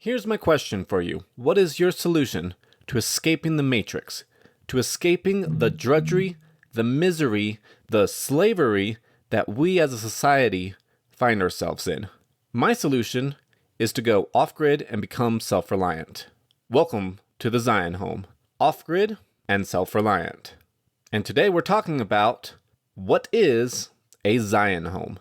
Here's my question for you. What is your solution to escaping the matrix? To escaping the drudgery, the misery, the slavery that we as a society find ourselves in? My solution is to go off-grid and become self-reliant. Welcome to the Zion Home. Off-grid and self-reliant. And today we're talking about what is a Zion Home.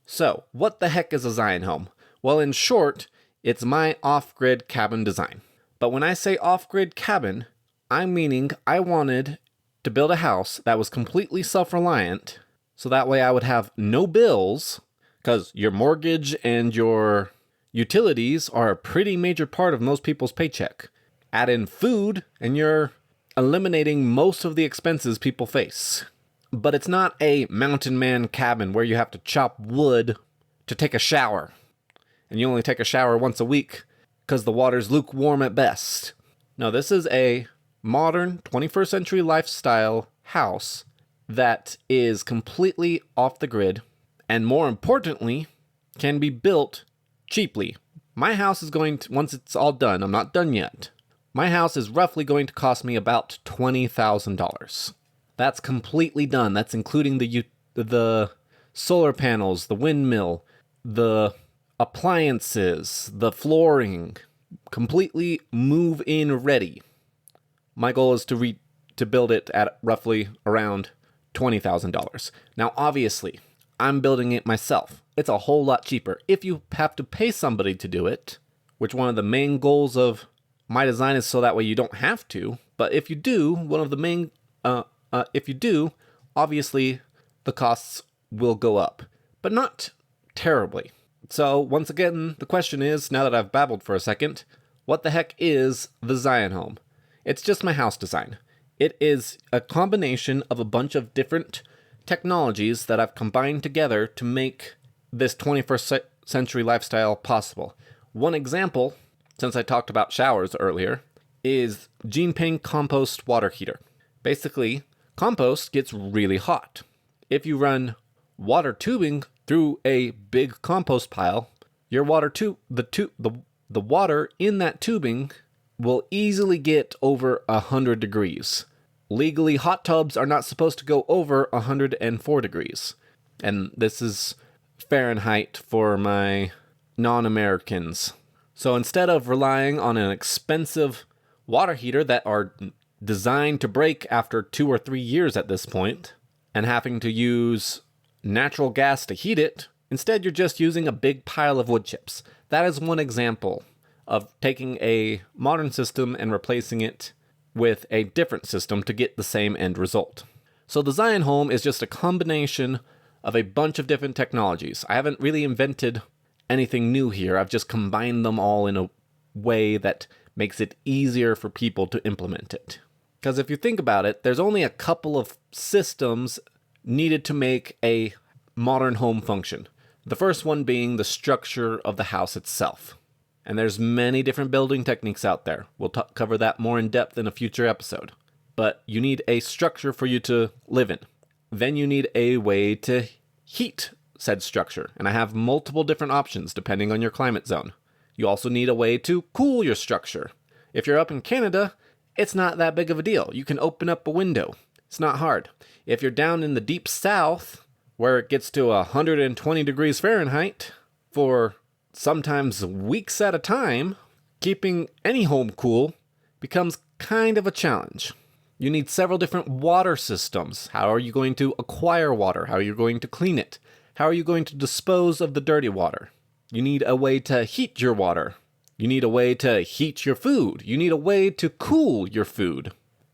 So, what the heck is a Zion Home? Well, in short, it's my off-grid cabin design. But when I say off-grid cabin, I'm meaning I wanted to build a house that was completely self-reliant, so that way I would have no bills, because your mortgage and your utilities are a pretty major part of most people's paycheck. Add in food, and you're eliminating most of the expenses people face. But it's not a mountain man cabin where you have to chop wood to take a shower. And you only take a shower once a week because the water's lukewarm at best. No, this is a modern 21st century lifestyle house that is completely off the grid and, more importantly, can be built cheaply. My house is going to, once it's all done, I'm not done yet, my house is roughly going to cost me about $20,000. That's completely done. That's including the solar panels, the windmill, the appliances, the flooring, completely move-in ready. My goal is to build it at roughly around $20,000. Now, obviously, I'm building it myself. It's a whole lot cheaper. If you have to pay somebody to do it, which one of the main goals of my design is so that way you don't have to, but if you do, obviously the costs will go up, but not terribly. So once again, the question is, now that I've babbled for a second, what the heck is the Zion Home? It's just my house design. It is a combination of a bunch of different technologies that I've combined together to make this 21st century lifestyle possible. One example, since I talked about showers earlier, is Gene Ping Compost Water Heater. Basically, compost gets really hot. If you run water tubing through a big compost pile, your the water in that tubing will easily get over 100 degrees. Legally, hot tubs are not supposed to go over 104 degrees. And this is Fahrenheit for my non-Americans. So instead of relying on an expensive water heater that are designed to break after 2 or 3 years at this point, and having to use natural gas to heat it, instead you're just using a big pile of wood chips. That is one example of taking a modern system and replacing it with a different system to get the same end result. So the Zion Home is just a combination of a bunch of different technologies. I haven't really invented anything new here. I've just combined them all in a way that makes it easier for people to implement it. Because if you think about it, there's only a couple of systems needed to make a modern home function. The first one being the structure of the house itself. And there's many different building techniques out there. We'll cover that more in depth in a future episode. But you need a structure for you to live in. Then you need a way to heat said structure. And I have multiple different options depending on your climate zone. You also need a way to cool your structure. If you're up in Canada, it's not that big of a deal. You can open up a window. It's not hard. If you're down in the deep south, where it gets to 120 degrees Fahrenheit for sometimes weeks at a time, keeping any home cool becomes kind of a challenge. You need several different water systems. How are you going to acquire water? How are you going to clean it? How are you going to dispose of the dirty water? You need a way to heat your water. You need a way to heat your food. You need a way to cool your food.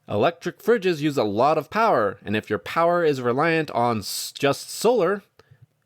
Electric fridges use a lot of power, and if your power is reliant on just solar,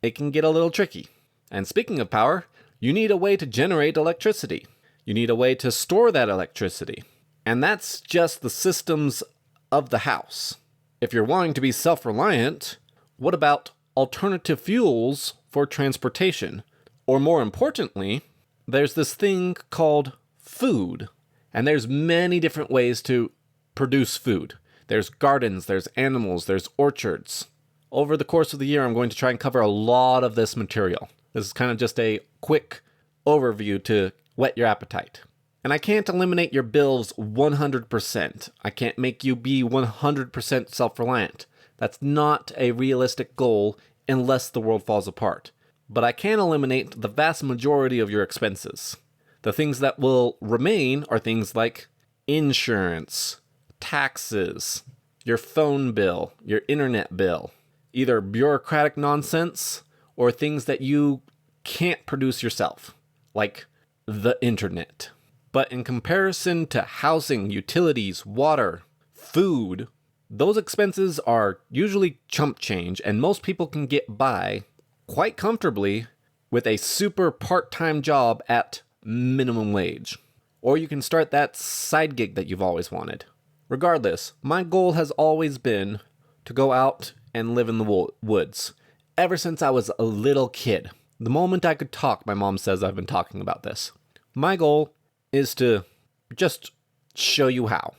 it can get a little tricky. And speaking of power, you need a way to generate electricity. You need a way to store that electricity. And that's just the systems of the house. If you're wanting to be self-reliant, what about alternative fuels for transportation? Or more importantly, there's this thing called food. And there's many different ways to produce food. There's gardens, there's animals, there's orchards. Over the course of the year, I'm going to try and cover a lot of this material. This is kind of just a quick overview to whet your appetite. And I can't eliminate your bills 100%. I can't make you be 100% self-reliant. That's not a realistic goal unless the world falls apart. But I can eliminate the vast majority of your expenses. The things that will remain are things like insurance, taxes, your phone bill, your internet bill, either bureaucratic nonsense or things that you can't produce yourself, like the internet. But in comparison to housing, utilities, water, food, those expenses are usually chump change, and most people can get by quite comfortably with a super part-time job at minimum wage. Or you can start that side gig that you've always wanted. Regardless, my goal has always been to go out and live in the woods. Ever since I was a little kid. The moment I could talk, my mom says I've been talking about this. My goal is to just show you how.